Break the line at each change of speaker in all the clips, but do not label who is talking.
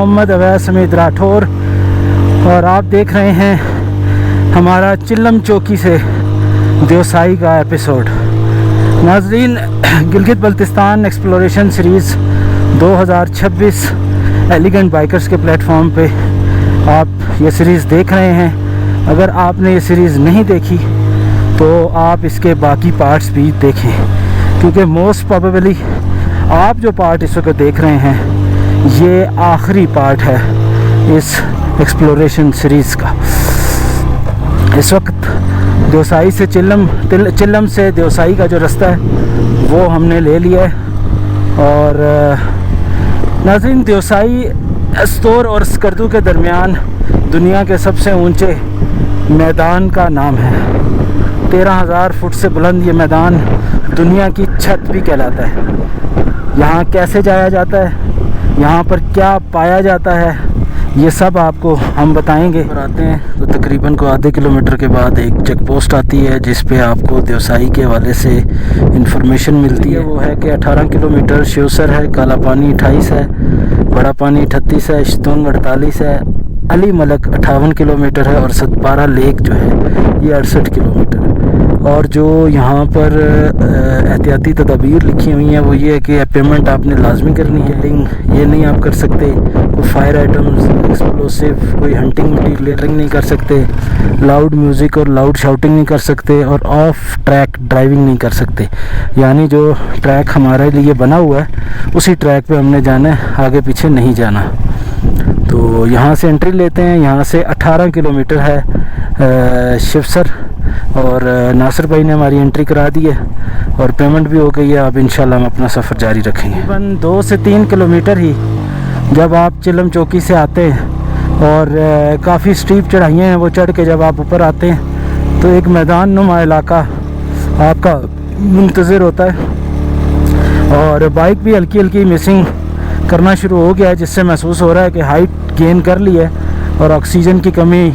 मोहम्मद अवैस समीद राठौर और आप देख रहे हैं हमारा चिल्लम चौकी से देवसाई का एपिसोड। नाज़रीन, Gilgit Baltistan exploration series 2026 elegant bikers के प्लेटफॉर्म पे आप ये सीरीज़ देख रहे हैं। अगर आपने ये सीरीज़ नहीं देखी तो आप इसके बाकी पार्ट्स भी देखें, क्योंकि मोस्ट प्रोबेबली आप जो पार्ट इस वक्त देख रहे हैं ये आखिरी पार्ट है इस एक्सप्लोरेशन सीरीज़ का। इस वक्त देवसाई से चिल्लम से देवसाई का जो रास्ता है वो हमने ले लिया है। और नाज़रीन, देवसाई अस्तोर और स्कर्दू के दरमियान दुनिया के सबसे ऊंचे मैदान का नाम है। 13,000 फुट से बुलंद ये मैदान दुनिया की छत भी कहलाता है। यहाँ कैसे जाया जाता है, यहाँ पर क्या पाया जाता है, ये सब आपको हम बताएंगे। और आते हैं तो तकरीबन को आधे किलोमीटर के बाद एक चेक पोस्ट आती है जिस पे आपको देवसाई के हवाले से इंफॉर्मेशन मिलती है। वो है कि 18 किलोमीटर श्योसर है, काला पानी 28 है, बड़ा पानी 38 है, शतुंग 48 है, अली मलक 58 किलोमीटर है और सतपारा लेक जो है ये 68 किलोमीटर। और जो यहाँ पर एहतियाती तदाबीर लिखी हुई हैं वो ये है कि पेमेंट आपने लाजमी करनी है। लिंग ये नहीं आप कर सकते, कोई फायर आइटम्स, एक्सप्लोसिव, कोई हंटिंग मटीरियल नहीं कर सकते, लाउड म्यूज़िक और लाउड शाउटिंग नहीं कर सकते और ऑफ ट्रैक ड्राइविंग नहीं कर सकते। यानी जो ट्रैक हमारे लिए बना हुआ है उसी ट्रैक पे हमने जाना है, आगे पीछे नहीं जाना। तो यहाँ से एंट्री लेते हैं। यहाँ से 18 किलोमीटर है शिवसर और नासिर भाई ने हमारी एंट्री करा दी है और पेमेंट भी हो गई है। अब इंशाल्लाह हम अपना सफ़र जारी रखेंगे। तकरीबन 2 से 3 किलोमीटर ही जब आप चिल्लम चौकी से आते हैं और काफ़ी स्टीप चढ़ाइयाँ हैं, वो चढ़ के जब आप ऊपर आते हैं तो एक मैदान नुमा इलाका आपका मुंतज़िर होता है और बाइक भी हल्की हल्की मिसिंग करना शुरू हो गया है, जिससे महसूस हो रहा है कि हाइट गेन कर ली है और ऑक्सीजन की कमी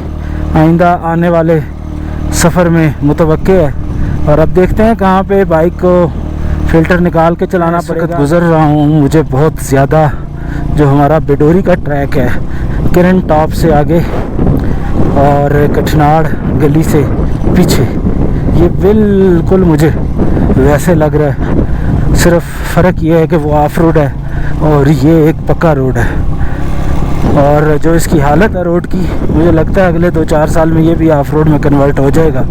आइंदा आने वाले सफ़र में मुतवक्के है। और अब देखते हैं कहाँ पे बाइक को फ़िल्टर निकाल के चलाना पड़ेगा। गुज़र रहा हूँ, मुझे बहुत ज़्यादा जो हमारा बेडोरी का ट्रैक है किरण टॉप से आगे और कठनाड़ गली से पीछे, ये बिल्कुल मुझे वैसे लग रहा है। सिर्फ फ़र्क ये है कि वो ऑफ रोड है और ये एक पक्का रोड है। और जो इसकी हालत है रोड की, मुझे लगता है अगले 2-4 साल में ये भी ऑफ रोड में कन्वर्ट हो जाएगा,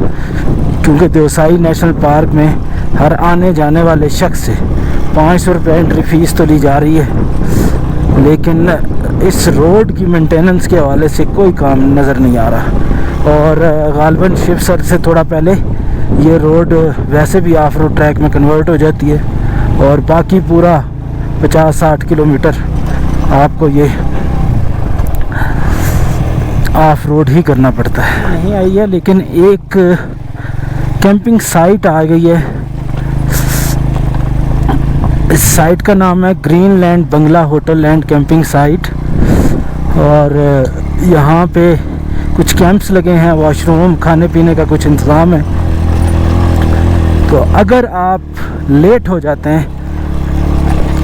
क्योंकि देवसाई नेशनल पार्क में हर आने जाने वाले शख्स से 500 रुपये एंट्री फ़ीस तो ली जा रही है, लेकिन इस रोड की मेंटेनेंस के हवाले से कोई काम नज़र नहीं आ रहा। और गालबन शिवसर से थोड़ा पहले ये रोड वैसे भी ऑफ रोड ट्रैक में कन्वर्ट हो जाती है और बाकी पूरा 50-60 किलोमीटर आपको ये ऑफ रोड ही करना पड़ता है। नहीं आई है, लेकिन एक कैंपिंग साइट आ गई है। इस साइट का नाम है green land Bangla hotel and camping site और यहाँ पे कुछ कैंप्स लगे हैं, वॉशरूम, खाने पीने का कुछ इंतज़ाम है। तो अगर आप लेट हो जाते हैं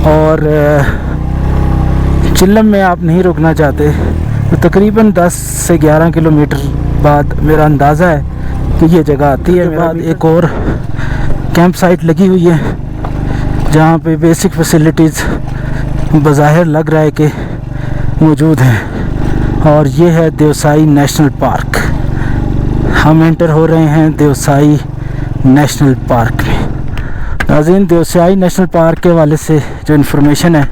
और चिल्लम में आप नहीं रुकना चाहते तो तकरीबन 10 से 11 किलोमीटर बाद मेरा अंदाज़ा है कि ये जगह आती है। बाद एक और कैंप साइट लगी हुई है जहाँ पे बेसिक फैसिलिटीज़ बज़ाहिर लग रहा है कि मौजूद हैं और ये है देवसाई नेशनल पार्क। हम एंटर हो रहे हैं देवसाई नेशनल पार्क में। नाज़रीन, देवसाई नेशनल पार्क के हवाले से जो इन्फॉर्मेशन है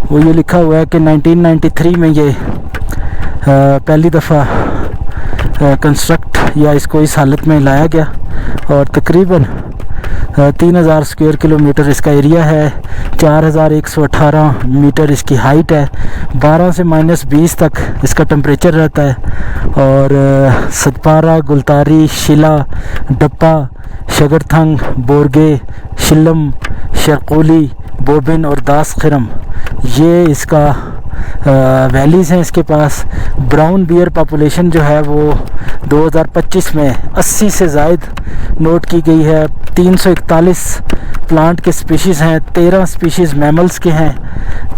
वो ये लिखा हुआ है कि 1993 में ये पहली दफ़ा कंस्ट्रक्ट या इसको इस हालत में लाया गया और तकरीबन 3000 स्क्वायर किलोमीटर इसका एरिया है, 4118 मीटर इसकी हाइट है, 12 से -20 तक इसका टेम्परेचर रहता है। और सतपारा, गुलतारी, शिला, डप्पा, शगरथंग, बोरगे, शिल्लम, शरकोली, बोबिन और दास खिरम ये इसका वैलीज़ हैं इसके पास। ब्राउन बियर पॉपुलेशन जो है वो 2025 में 80 से ज़ायद नोट की गई है। 341 प्लांट के स्पीशीज़ हैं, 13 स्पीशीज़ मैमल्स के हैं,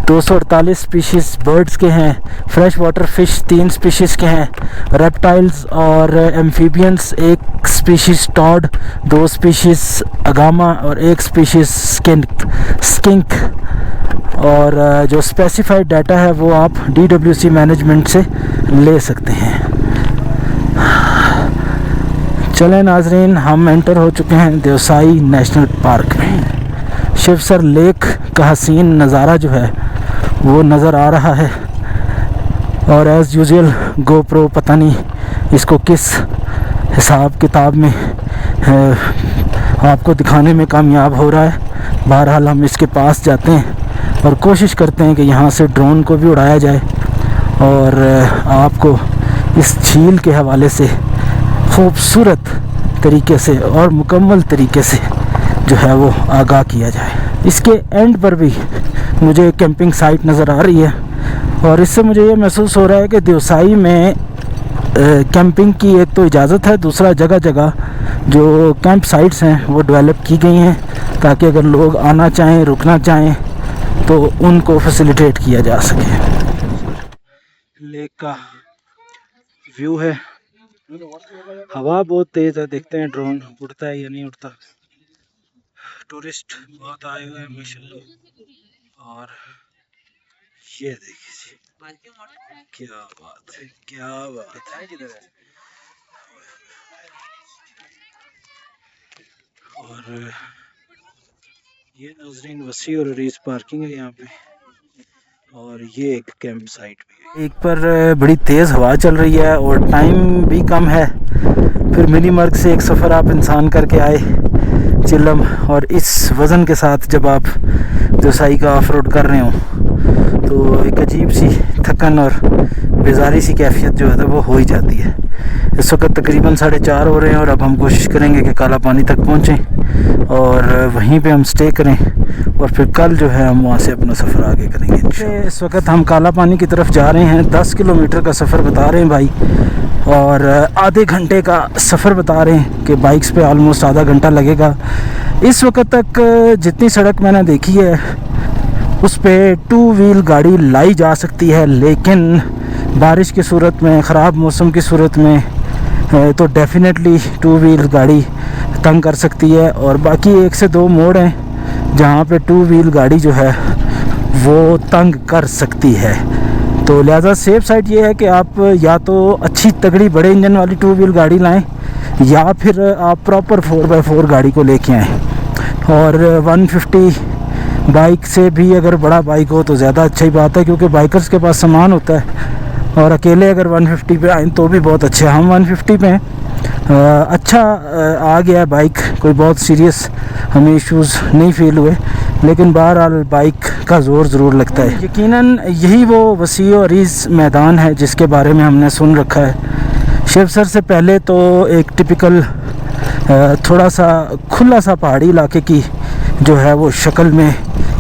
248 स्पीशीज़ बर्ड्स के हैं, फ्रेश वाटर फिश 3 स्पीशीज़ के हैं, रेप्टाइल्स और एम्फीबियंस 1 स्पीशीज़ टॉड, 2 स्पीशीज़ अगामा और 1 स्पीशीज़ स्किंक। और जो स्पेसिफाइड डाटा है वो आप DWC मैनेजमेंट से ले सकते हैं। चलें नाजरीन, हम एंटर हो चुके हैं देवसाई नेशनल पार्क में। शिवसर लेक का हसीन नज़ारा जो है वो नज़र आ रहा है। और एज़ यूजुअल गोप्रो पता नहीं इसको किस हिसाब किताब में आपको दिखाने में कामयाब हो रहा है। बहरहाल हम इसके पास जाते हैं और कोशिश करते हैं कि यहाँ से ड्रोन को भी उड़ाया जाए और आपको इस झील के हवाले से खूबसूरत तरीके से और मुकम्मल तरीके से जो है वो आगाह किया जाए। इसके एंड पर भी मुझे कैंपिंग साइट नज़र आ रही है और इससे मुझे ये महसूस हो रहा है कि देवसाई में कैंपिंग की एक तो इजाज़त है, दूसरा जगह जगह जो कैंप साइट्स हैं वो डेवलप की गई हैं ताकि अगर लोग आना चाहें, रुकना चाहें तो उनको फैसिलिटेट किया जा सके। लेक का व्यू है, हवा बहुत तेज़ है, देखते हैं ड्रोन उड़ता है या नहीं उड़ता। टूरिस्ट बहुत आए हुए हैं माशाल्लाह। और ये देखिए जी, क्या बात है, क्या बात है। और ये नाज़रीन वसी और अरीज पार्किंग है यहाँ पे, और ये एक कैंप साइट भी है। एक पर बड़ी तेज़ हवा चल रही है और टाइम भी कम है। फिर मिनी मर्ग से एक सफ़र आप इंसान करके आए चिल्लम, और इस वज़न के साथ जब आप देवसाई का ऑफ रोड कर रहे हो तो एक अजीब सी थकन और बेजारी सी कैफियत जो है वो हो ही जाती है। इस वक्त तकरीबन 4:30 हो रहे हैं और अब हम कोशिश करेंगे कि काला पानी तक पहुँचें और वहीं पे हम स्टे करें और फिर कल जो है हम वहाँ से अपना सफ़र आगे करेंगे। इस वक्त हम काला पानी की तरफ जा रहे हैं। 10 किलोमीटर का सफ़र बता रहे हैं भाई, और आधे घंटे का सफ़र बता रहे हैं कि बाइक्स पे ऑलमोस्ट आधा घंटा लगेगा। इस वक्त तक जितनी सड़क मैंने देखी है उस पे 2 व्हील गाड़ी लाई जा सकती है, लेकिन बारिश की सूरत में, ख़राब मौसम की सूरत में तो डेफिनेटली 2 व्हील गाड़ी तंग कर सकती है। और बाकी 1 से 2 मोड़ हैं जहाँ पे 2 व्हील गाड़ी जो है वो तंग कर सकती है। तो लिहाजा सेफ साइड ये है कि आप या तो अच्छी तगड़ी बड़े इंजन वाली 2 व्हील गाड़ी लाएं या फिर आप प्रॉपर 4x4 गाड़ी को लेके आएँ। और 150 बाइक से भी अगर बड़ा बाइक हो तो ज़्यादा अच्छी बात है, क्योंकि बाइकर्स के पास सामान होता है। और अकेले अगर 150 पे आए तो भी बहुत अच्छा है। हम 150 पे अच्छा आ गया बाइक, कोई बहुत सीरियस हमें इश्यूज़ नहीं फील हुए, लेकिन बहरहाल बाइक का ज़ोर ज़रूर लगता है। यकीनन यही वो वसी और अरीज़ मैदान है जिसके बारे में हमने सुन रखा है। शिवसर से पहले तो एक टिपिकल थोड़ा सा खुला सा पहाड़ी इलाके की जो है वो शक्ल में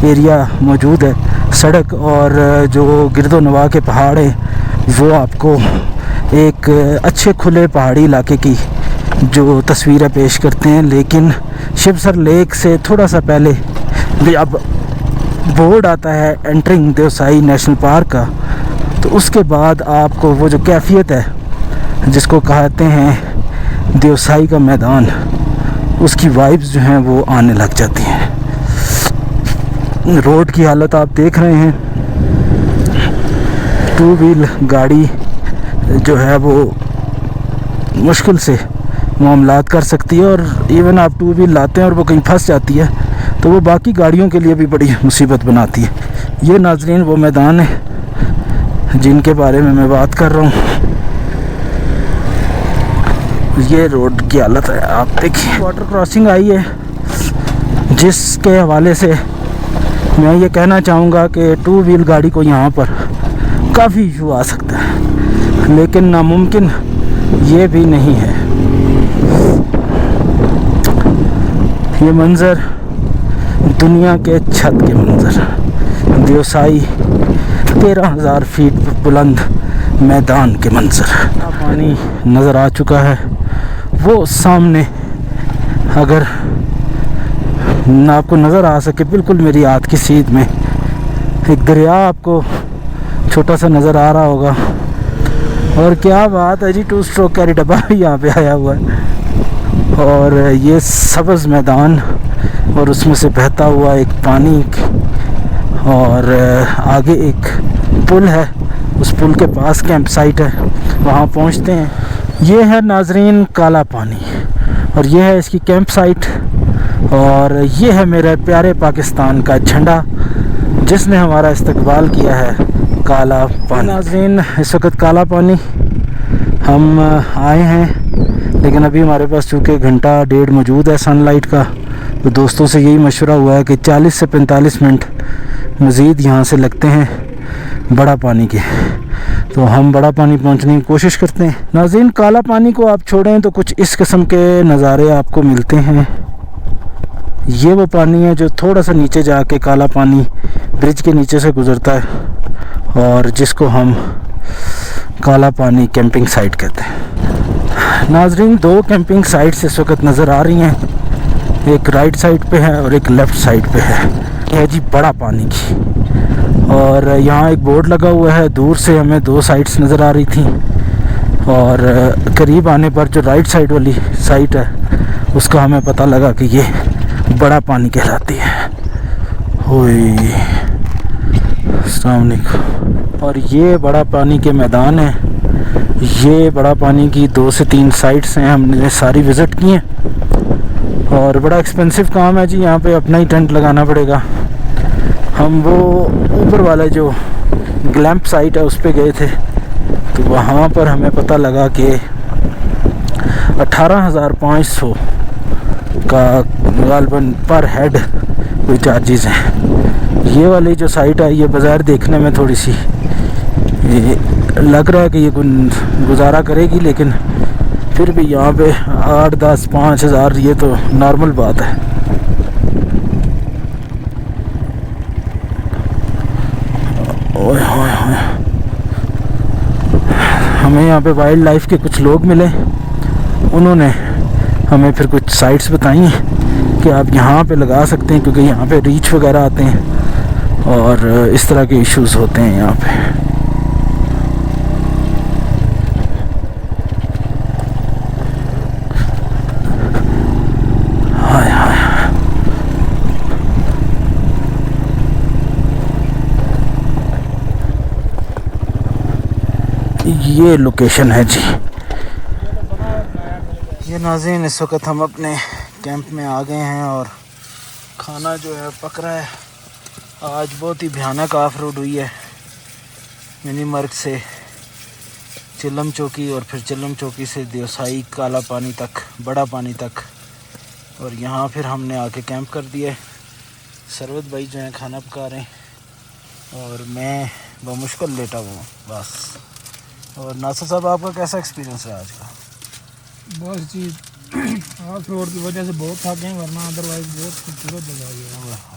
एरिया मौजूद है। सड़क और जो गिरदो नवा के पहाड़ हैं वो आपको एक अच्छे खुले पहाड़ी इलाके की जो तस्वीरें पेश करते हैं। लेकिन शिवसर लेक से थोड़ा सा पहले भी अब बोर्ड आता है एंटरिंग देवसाई नेशनल पार्क का, तो उसके बाद आपको वो जो कैफियत है जिसको कहते हैं देवसाई का मैदान, उसकी वाइब्स जो हैं वो आने लग जाती हैं। रोड की हालत आप देख रहे हैं, 2 व्हील गाड़ी जो है वो मुश्किल से मामलात कर सकती है, और इवन आप 2 व्हील लाते हैं और वो कहीं फंस जाती है तो वो बाकी गाड़ियों के लिए भी बड़ी मुसीबत बनाती है। ये नाजरीन वो मैदान है जिनके बारे में मैं बात कर रहा हूँ। ये रोड की हालत है आप देखिए। वाटर क्रॉसिंग आई है जिसके हवाले से मैं ये कहना चाहूँगा कि 2 व्हील गाड़ी को यहाँ पर काफ़ी इशू आ सकता है, लेकिन नामुमकिन ये भी नहीं है। ये मंज़र दुनिया के छत के मंज़र, 13,000 फीट बुलंद मैदान के मंजर। पानी नज़र आ चुका है, वो सामने अगर आपको नज़र आ सके बिल्कुल मेरी हाथ की सीध में एक दरिया आपको छोटा सा नज़र आ रहा होगा। और क्या बात है जी, 2 स्ट्रोक कैरी डब्बा भी यहाँ पे आया हुआ है। और ये सब्ज़ मैदान और उसमें से बहता हुआ एक पानी, और आगे एक पुल है, उस पुल के पास कैंप साइट है, वहाँ पहुँचते हैं। ये है नाजरीन काला पानी और ये है इसकी कैंप साइट, और ये है मेरे प्यारे पाकिस्तान का झंडा जिसने हमारा इस्तकबाल किया है काला पानी। नाज़रीन इस वक्त काला पानी हम आए हैं, लेकिन अभी हमारे पास चूँकि घंटा 1.5 मौजूद है सनलाइट का, तो दोस्तों से यही मशवरा हुआ है कि 40 से 45 मिनट मज़ीद यहाँ से लगते हैं बड़ा पानी के, तो हम बड़ा पानी पहुँचने की कोशिश करते हैं। नाज़रीन काला पानी को आप छोड़ें तो कुछ इस किस्म के नज़ारे आपको मिलते हैं। ये वो पानी है जो थोड़ा सा नीचे जाके काला पानी ब्रिज के नीचे से गुज़रता है और जिसको हम काला पानी कैंपिंग साइट कहते हैं। नाजरीन 2 कैंपिंग साइट्स इस वक्त नज़र आ रही हैं, एक राइट साइड पे है और एक लेफ़्ट साइड पे है। ये है जी बड़ा पानी की, और यहाँ एक बोर्ड लगा हुआ है, दूर से हमें 2 साइट्स नज़र आ रही थी और करीब आने पर जो राइट साइड वाली साइट है उसका हमें पता लगा कि ये बड़ा पानी कहलाती है। अस्सलाम वालेकुम। और ये बड़ा पानी के मैदान है, ये बड़ा पानी की 2 से 3 साइट्स हैं, हमने सारी विज़िट की हैं और बड़ा एक्सपेंसिव काम है जी, यहाँ पे अपना ही टेंट लगाना पड़ेगा। हम वो ऊपर वाला जो ग्लैम्प साइट है उस पे गए थे, तो वहाँ पर हमें पता लगा कि 18,500 का गालबन पर हेड कोई चार्जेस हैं। ये वाली जो साइट है ये बाज़ार देखने में थोड़ी सी लग रहा है कि ये गुजारा करेगी, लेकिन फिर भी यहाँ पे 8, 10, 5,000 ये तो नॉर्मल बात है। ओए होए होए, हमें यहाँ पे वाइल्ड लाइफ के कुछ लोग मिले, उन्होंने हमें फिर कुछ साइट्स बताई कि आप यहाँ पे लगा सकते हैं क्योंकि यहाँ पे रीच वगैरह आते हैं और इस तरह के इश्यूज होते हैं यहाँ पे। हाय हाय, ये लोकेशन है जी। ये नाज़रीन इस वक्त हम अपने कैंप में आ गए हैं और खाना जो है पक रहा है। आज बहुत ही भयानक ऑफ रोड हुई है, मिनी मर्ग से चिल्लम चौकी और फिर चिल्लम चौकी से देवसाई काला पानी तक, बड़ा पानी तक, और यहाँ फिर हमने आके कैंप कर दिया है। सरवत भाई जो है खाना पका रहे हैं और मैं बमुश्किल लेटा हुआ हूँ बस। और नासिर साहब आपका कैसा एक्सपीरियंस रहा आज का?
बस जी ऑफ रोड की वजह से बहुत थके हैं, वरना अदरवाइज बहुत खूबसूरत जगह है,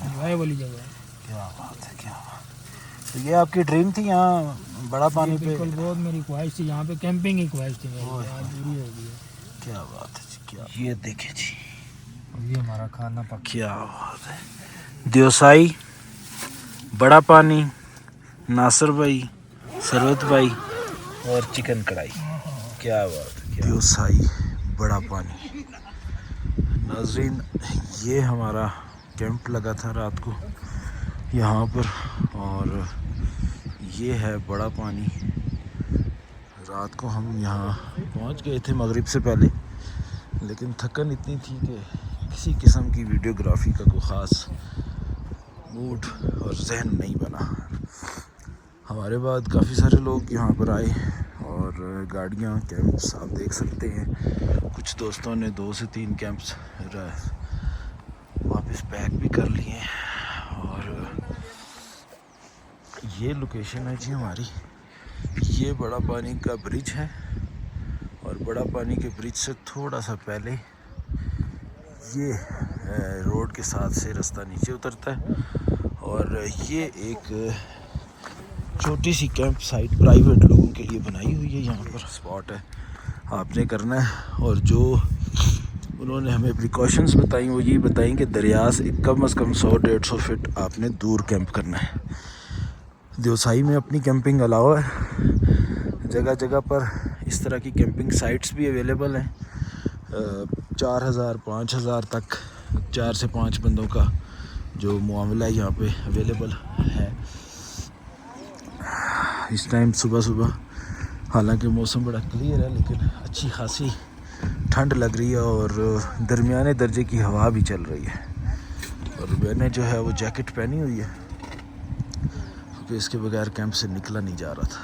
एंजॉय वाली जगह है।
क्या बात है, क्या बात। तो ये आपकी ड्रीम थी यहाँ बड़ा पानी पे?
बिल्कुल, बहुत मेरी ख्वाहिश थी, यहाँ पे कैंपिंग की ख्वाहिश थी मेरी, आज पूरी हो गई है।
क्या बात है जी, क्या। ये देखे जी,
ये हमारा खाना पक।
क्या बात है। देवसाई, बड़ा पानी, नासिर भाई, सरवत भाई और चिकन कढ़ाई। क्या बात है। देवसाई बड़ा पानी। नाज़रीन ये हमारा कैंप लगा था रात को यहाँ पर, और ये है बड़ा पानी। रात को हम यहाँ पहुँच गए थे मगरिब से पहले, लेकिन थकन इतनी थी कि किसी किस्म की वीडियोग्राफी का कोई ख़ास मूड और जहन नहीं बना। हमारे बाद काफ़ी सारे लोग यहाँ पर आए और गाड़ियाँ, कैंप्स आप देख सकते हैं। कुछ दोस्तों ने 2 से 3 कैंप्स वापस पैक भी कर लिए। और ये लोकेशन है जी हमारी, ये बड़ा पानी का ब्रिज है और बड़ा पानी के ब्रिज से थोड़ा सा पहले ये रोड के साथ से रास्ता नीचे उतरता है और ये एक
छोटी सी कैंप साइट प्राइवेट लोगों के लिए बनाई हुई है। यहाँ पर स्पॉट है, आपने करना है। और जो उन्होंने हमें प्रिकॉशंस बताई वो ये बताई कि दरिया से कम से कम 100-150 फीट आपने दूर कैंप करना है। देवसाई में अपनी कैंपिंग अलाउ है, जगह जगह पर इस तरह की कैंपिंग साइट्स भी अवेलेबल हैं। 4,000-5,000 तक 4 से 5 बंदों का जो मुआमला यहाँ पे अवेलेबल है। इस टाइम सुबह हालांकि मौसम बड़ा क्लियर है, लेकिन अच्छी खासी ठंड लग रही है और दरमियाने दर्जे की हवा भी चल रही है। और मैंने जो है वो जैकेट पहनी हुई है क्योंकि इसके बगैर कैंप से निकला नहीं जा रहा था।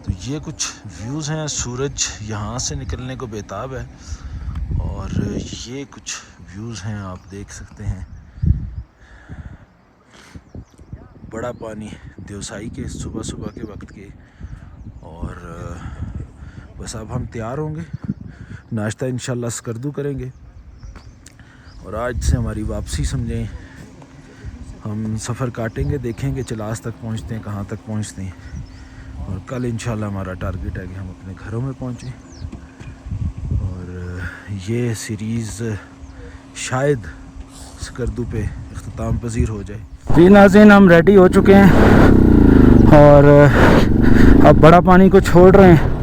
तो ये कुछ व्यूज़ हैं। सूरज यहाँ से निकलने को बेताब है और ये कुछ व्यूज़ हैं, आप देख सकते हैं। बड़ा पानी देवसाई के सुबह के वक्त के। और बस अब हम तैयार होंगे, नाश्ता इंशाल्लाह स्कर्दू करेंगे और आज से हमारी वापसी समझें। हम सफ़र काटेंगे, देखेंगे चलास तक पहुंचते हैं, कहाँ तक पहुंचते हैं। और कल इंशाल्लाह हमारा टारगेट है कि हम अपने घरों में पहुंचें। और ये सीरीज़ शायद स्कर्दू पे इख्तिताम पजीर हो जाए।
जी नाज़रीन, हम रेडी हो चुके हैं और अब बड़ा पानी को छोड़ रहे हैं।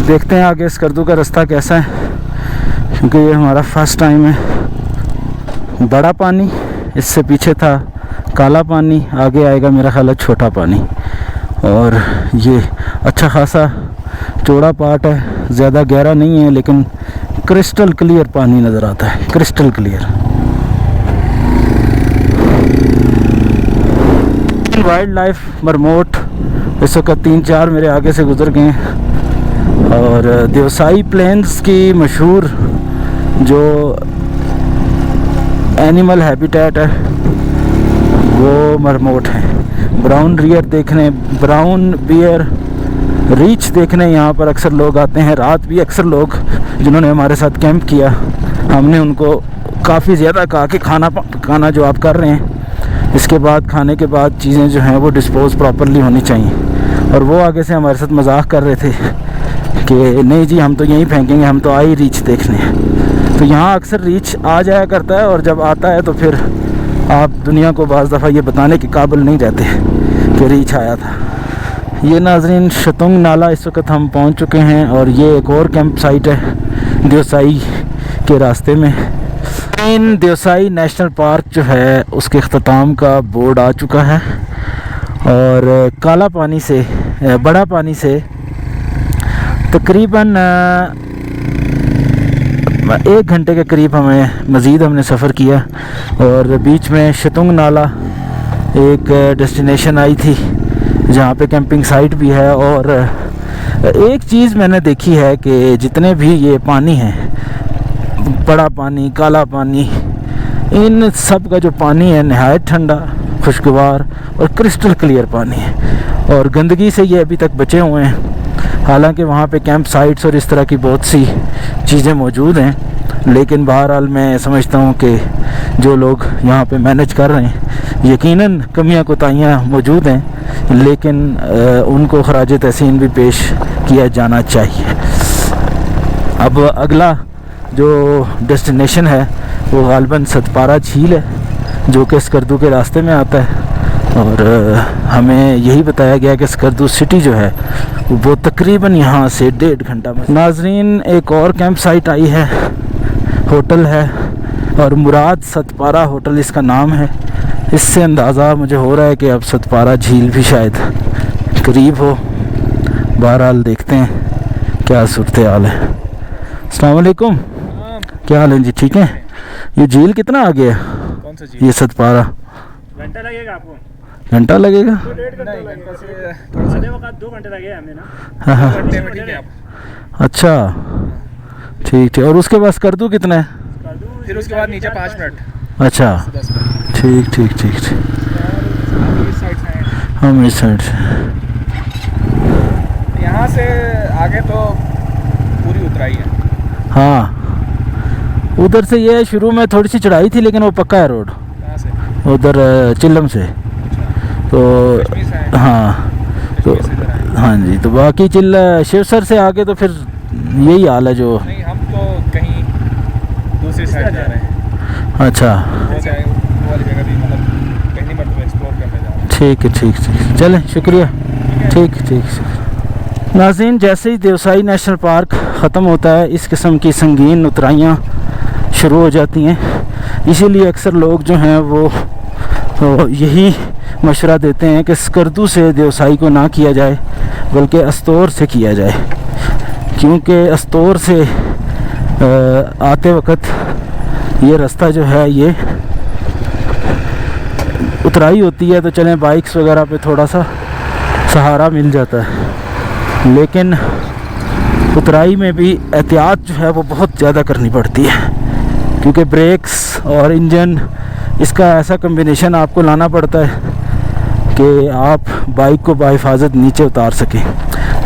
देखते हैं आगे स्कर्दू का रास्ता कैसा है, क्योंकि ये हमारा फर्स्ट टाइम है। बड़ा पानी, इससे पीछे था काला पानी, आगे आएगा मेरा ख्याल है छोटा पानी। और ये अच्छा खासा चौड़ा पार्ट है, ज़्यादा गहरा नहीं है, लेकिन क्रिस्टल क्लियर पानी नज़र आता है, crystal clear. Wild life marmot इस वक्त 3-4 मेरे आगे से गुजर गए हैं। और देवसाई प्लेन्स की मशहूर जो एनिमल हैबिटेट है वो मरमोट है। ब्राउन रियर देखने, ब्राउन बियर रीच देखने यहाँ पर अक्सर लोग आते हैं। रात भी अक्सर लोग जिन्होंने हमारे साथ कैंप किया, हमने उनको काफ़ी ज़्यादा कहा कि खाना जो आप कर रहे हैं, इसके बाद खाने के बाद चीज़ें जो हैं वो डिस्पोज प्रॉपरली होनी चाहिए। और वो आगे से हमारे साथ मजाक कर रहे थे कि नहीं जी हम तो यहीं फेंकेंगे, हम तो आई रीच देखने। तो यहाँ अक्सर रीच आ जाया करता है और जब आता है तो फिर आप दुनिया को बाज़ दफ़ा ये बताने के काबिल नहीं रहते कि रीच आया था। ये नाज़रीन शतुंग नाला इस वक्त हम पहुँच चुके हैं और ये एक और कैंप साइट है देवसाई के रास्ते में। इन देवसाई नेशनल पार्क जो है उसके अख्ताम का बोर्ड आ चुका है और काला पानी से बड़ा पानी से तकरीबन 1 घंटे के करीब हमने सफ़र किया। और बीच में शतुंग नाला एक डेस्टिनेशन आई थी जहाँ पे कैंपिंग साइट भी है। और एक चीज़ मैंने देखी है कि जितने भी ये पानी है, बड़ा पानी, काला पानी, इन सब का जो पानी है नहायत ठंडा, खुशगवार और क्रिस्टल क्लियर पानी है। और गंदगी से ये अभी तक बचे हुए हैं। हालांकि वहाँ पे कैंप साइट्स और इस तरह की बहुत सी चीज़ें मौजूद हैं, लेकिन बहरहाल मैं समझता हूँ कि जो लोग यहाँ पे मैनेज कर रहे हैं यकीनन कमियाँ कोताहियाँ मौजूद हैं, लेकिन उनको खराज तहसीन भी पेश किया जाना चाहिए। अब अगला जो डेस्टिनेशन है वो गालिबन सतपारा झील है जो कि स्कर्दू के रास्ते में आता है। और हमें यही बताया गया कि स्कर्दू सिटी जो है वो तकरीबन यहाँ से 1.5 घंटा में। नाजरीन एक और कैंप साइट आई है, होटल है और मुराद सतपारा होटल इसका नाम है। इससे अंदाज़ा मुझे हो रहा है कि अब सतपारा झील भी शायद करीब हो। बहरहाल देखते हैं क्या सूरत हाल है। अस्सलाम वालेकुम, क्या हाल है जी? ठीक है। ये झील कितना आगे है?
कौन सा झील?
ये सतपारा।
घंटा लगेगा आपको?
घंटा लगेगा?
1.5 घंटा लगेगा। आधे वक्त 2 घंटे लगे हमें ना।
हाँ हाँ,
घंटे में ठीक है आप।
अच्छा ठीक ठीक। और उसके बाद स्कर्दू कितना है?
फिर उसके बाद नीचे 5 मिनट।
अच्छा
10 मिनट।
ठीक ठीक ठीक ठीक।
इस साइड से
हम इस साइड से,
यहाँ से आगे तो पूरी उतराई है।
हाँ उधर से ये शुरू में थोड़ी सी चढ़ाई थी, लेकिन वो पक्का है रोड
कहाँ से?
उधर चिल्लम से।
तो
कश्मीर से आए,
हाँ तो
कश्मीर से इधर आए।
हाँ जी, तो बाकी शिवसर से आगे तो फिर यही हाल है जो।
नहीं, हम तो कहीं दूसरी साइड जा रहे हैं।
अच्छा
वो जाए वो वाली जगह भी, मतलब पहली मरतबा एक्सप्लोर करने जा रहे हैं।
ठीक है, ठीक ठीक, चलें, शुक्रिया। ठीक ठीक। नाज़रीन, जैसे ही देवसाई नेशनल पार्क ख़त्म होता है इस किस्म की संगीन उतराइयाँ शुरू हो जाती हैं। इसीलिए अक्सर लोग जो हैं वो तो यही मशवरा देते हैं कि स्कर्दू से देवसाई को ना किया जाए बल्कि अस्तौर से किया जाए, क्योंकि अस्तौर से आते वक्त ये रास्ता जो है ये उतराई होती है, तो चलें बाइक्स वगैरह पे थोड़ा सा सहारा मिल जाता है, लेकिन उतराई में भी एहतियात जो है वो बहुत ज़्यादा करनी पड़ती है, क्योंकि ब्रेक्स और इंजन इसका ऐसा कम्बिनेशन आपको लाना पड़ता है कि आप बाइक को बाहिफाजत नीचे उतार सकें।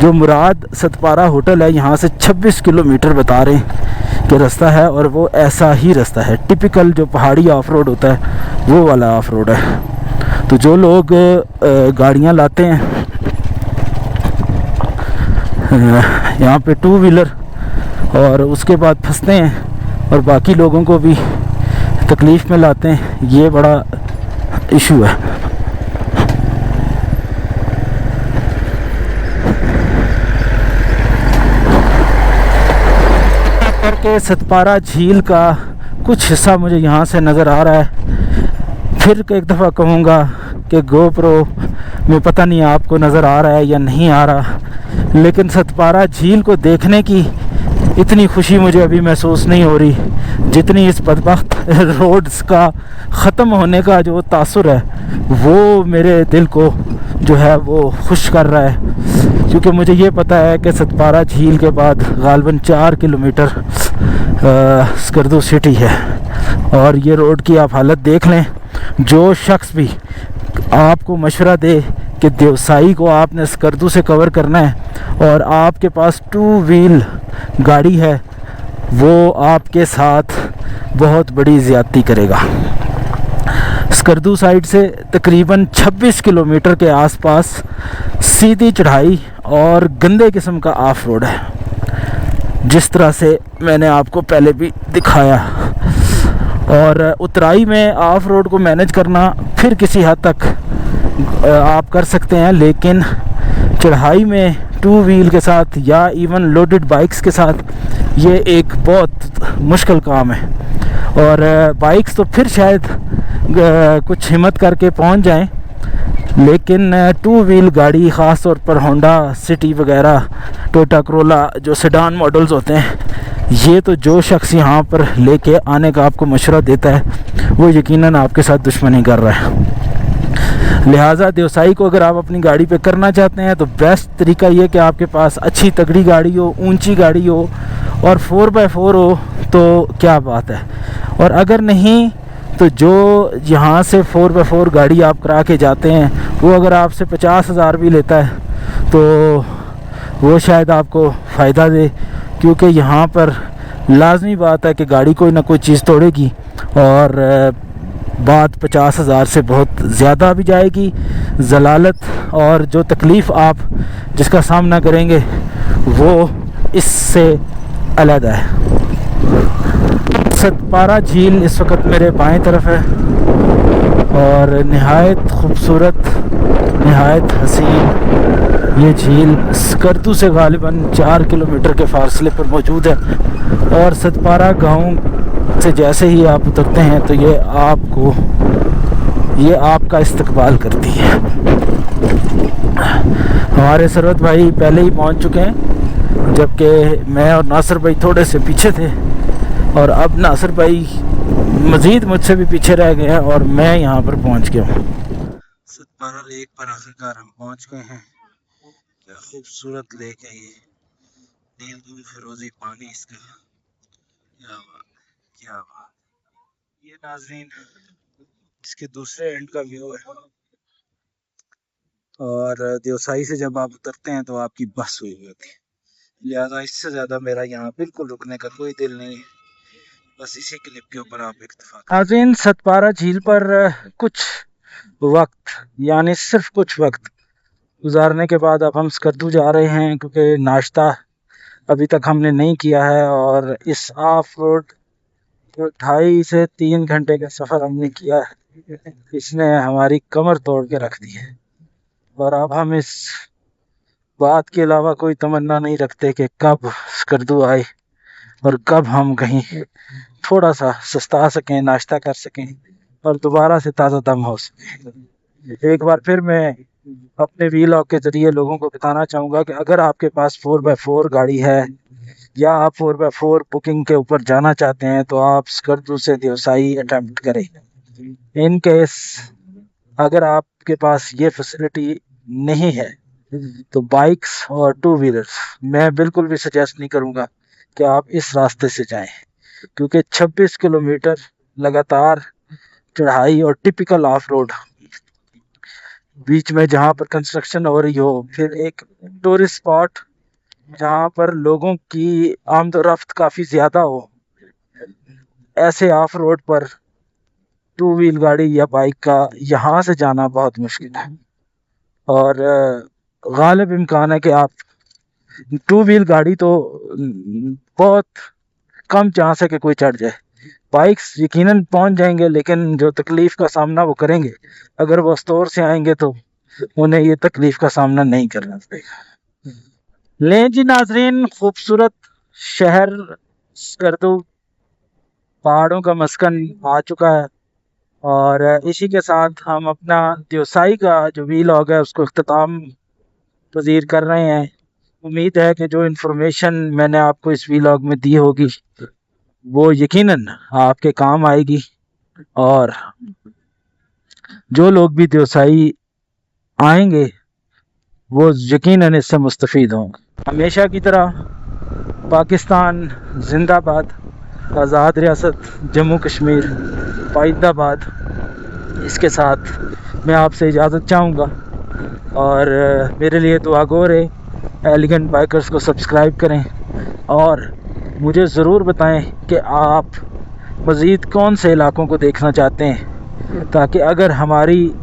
जो मुराद सतपारा होटल है यहाँ से 26 किलोमीटर बता रहे हैं कि रास्ता है, और वो ऐसा ही रास्ता है, टिपिकल जो पहाड़ी ऑफ रोड होता है वो वाला ऑफ रोड है। तो जो लोग गाड़ियाँ लाते हैं यहाँ पे टू व्हीलर और उसके बाद फंसते हैं और बाकी लोगों को भी तकलीफ़ में लाते हैं, ये बड़ा इशू है। करके सतपारा झील का कुछ हिस्सा मुझे यहाँ से नज़र आ रहा है। फिर एक दफ़ा कहूँगा कि गोप्रो में पता नहीं आपको नज़र आ रहा है या नहीं आ रहा, लेकिन सतपारा झील को देखने की इतनी खुशी मुझे अभी महसूस नहीं हो रही जितनी इस बदबख्त रोड्स का ख़त्म होने का जो तासुर है वो मेरे दिल को जो है वो खुश कर रहा है। क्योंकि मुझे ये पता है कि सतपारा झील के बाद गालबन 4 किलोमीटर स्कर्दू सिटी है, और ये रोड की आप हालत देख लें। जो शख्स भी आपको मशवरा दे कि देवसाई को आपने स्कर्दू से कवर करना है और आपके पास टू व्हील गाड़ी है, वो आपके साथ बहुत बड़ी ज़्यादती करेगा। स्कर्दू साइड से तकरीबन 26 किलोमीटर के आसपास सीधी चढ़ाई और गंदे किस्म का ऑफ रोड है, जिस तरह से मैंने आपको पहले भी दिखाया। और उतराई में ऑफ रोड को मैनेज करना फिर किसी हद तक आप कर सकते हैं, लेकिन चढ़ाई में टू व्हील के साथ या इवन लोडेड बाइक्स के साथ ये एक बहुत मुश्किल काम है। और बाइक्स तो फिर शायद कुछ हिम्मत करके पहुंच जाएं, लेकिन टू व्हील गाड़ी ख़ास तौर पर होंडा सिटी वगैरह, टोयोटा करोला जो सेडान मॉडल्स होते हैं, ये तो जो शख्स यहाँ पर लेके आने का आपको मशवरा देता है वो यकीनन आपके साथ दुश्मनी कर रहा है। लिहाजा देवसाई को अगर आप अपनी गाड़ी पे करना चाहते हैं तो बेस्ट तरीका ये कि आपके पास अच्छी तगड़ी गाड़ी हो, ऊंची गाड़ी हो और 4x4 हो तो क्या बात है। और अगर नहीं तो जो यहाँ से 4x4 गाड़ी आप करा के जाते हैं वो अगर आपसे 50,000 भी लेता है तो वो शायद आपको फ़ायदा दे, क्योंकि यहाँ पर लाजमी बात है कि गाड़ी कोई ना कोई चीज़ तोड़ेगी और बात 50,000 से बहुत ज़्यादा भी जाएगी। ज़लालत और जो तकलीफ़ आप जिसका सामना करेंगे वो इससे अलहदा है। सतपारा झील इस वक्त मेरे बाएं तरफ है और नहायत खूबसूरत, नहायत हसीन ये झील स्कर्दू से गालिबन 4 किलोमीटर के फासले पर मौजूद है। और सतपारा गांव से जैसे ही आप उतरते हैं तो ये आपका इस्तकबाल करती है। हमारे सरवत भाई पहले ही पहुंच चुके हैं, जबकि मैं और नासिर भाई थोड़े से पीछे थे, और अब नासिर भाई मज़ीद मुझसे भी पीछे रह गए हैं और मैं यहाँ पर पहुँच गया हूँ। सतपारा लेक पर आखिरकार हम पहुँच गए हैं। क्या खूबसूरत लेक है ये, नील दूध फिरोजी पानी इसका, क्या बात, क्या बात। ये नाज़रीन इसके दूसरे एंड का व्यू है। और देवसाई से जब आप उतरते हैं तो आपकी बस हुई होती है, लिहाजा इससे ज़्यादा मेरा यहाँ बिल्कुल रुकने का कोई दिल नहीं है। बस इसी क्लिप के ऊपर आप इत्तेफाक। नाज़रीन, सतपारा झील पर कुछ
वक्त यानी सिर्फ कुछ वक्त गुजारने के बाद अब हम स्कर्दू जा रहे हैं, क्योंकि नाश्ता अभी तक हमने नहीं किया है। और इस ऑफ रोड 2.5 से 3 घंटे का सफ़र हमने किया है, इसने हमारी कमर तोड़ के रख दी है। और अब हम इस बात के अलावा कोई तमन्ना नहीं रखते कि कब स्कर्दू आए और कब हम कहीं थोड़ा सा सस्ता सकें, नाश्ता कर सकें और दोबारा से ताज़ा दम हो सकें। एक बार फिर मैं अपने वीलॉग के ज़रिए लोगों को बताना चाहूँगा कि अगर आपके पास 4x4 गाड़ी है या आप 4x4 बुकिंग के ऊपर जाना चाहते हैं तो आप स्कर्दू से देवसाई अटेम्प्ट करें। इन केस अगर आपके पास ये फैसिलिटी नहीं है तो बाइक्स और 2 व्हीलर्स मैं बिल्कुल भी सजेस्ट नहीं करूँगा कि आप इस रास्ते से जाएं, क्योंकि 26 किलोमीटर लगातार चढ़ाई और टिपिकल ऑफ रोड, बीच में जहाँ पर कंस्ट्रक्शन हो रही हो, फिर एक टूरिस्ट स्पॉट जहाँ पर लोगों की आमदोरफ्त काफ़ी ज़्यादा हो, ऐसे ऑफ रोड पर 2 व्हील गाड़ी या बाइक का यहाँ से जाना बहुत मुश्किल है। और गालिब इम्कान है कि आप 2 व्हील गाड़ी तो बहुत कम चांस है कि कोई चढ़ जाए। बाइक्स यकीनन पहुंच जाएंगे, लेकिन जो तकलीफ़ का सामना वो करेंगे, अगर वो स्टोर से आएंगे तो उन्हें ये तकलीफ़ का सामना नहीं करना पड़ेगा। लें जी नाजरीन, खूबसूरत शहर स्कर्दू पहाड़ों का मस्कन आ चुका है और इसी के साथ हम अपना देवसाई का जो वीलॉग है उसको इख्तिताम पजीर कर रहे हैं। उम्मीद है कि जो इन्फॉर्मेशन मैंने आपको इस वीलॉग में दी होगी वो यकीनन आपके काम आएगी और जो लोग भी देवसाई आएंगे वो यकीनन इससे मुस्तफ़ीद होंगे। हमेशा की तरह पाकिस्तान जिंदाबाद, आज़ाद रियासत जम्मू कश्मीर पाइंदाबाद। इसके साथ मैं आपसे इजाज़त चाहूँगा और मेरे लिए दुआ गो रहे। एलिगेंट बाइकर्स को सब्सक्राइब करें और मुझे ज़रूर बताएं कि आप मज़ीद कौन से इलाकों को देखना चाहते हैं, ताकि अगर हमारी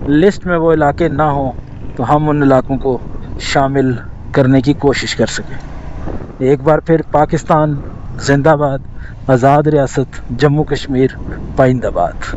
लिस्ट में वो इलाके ना हों तो हम उन इलाकों को शामिल करने की कोशिश कर सकें। एक बार फिर पाकिस्तान जिंदाबाद, आज़ाद रियासत जम्मू कश्मीर पाइंदाबाद।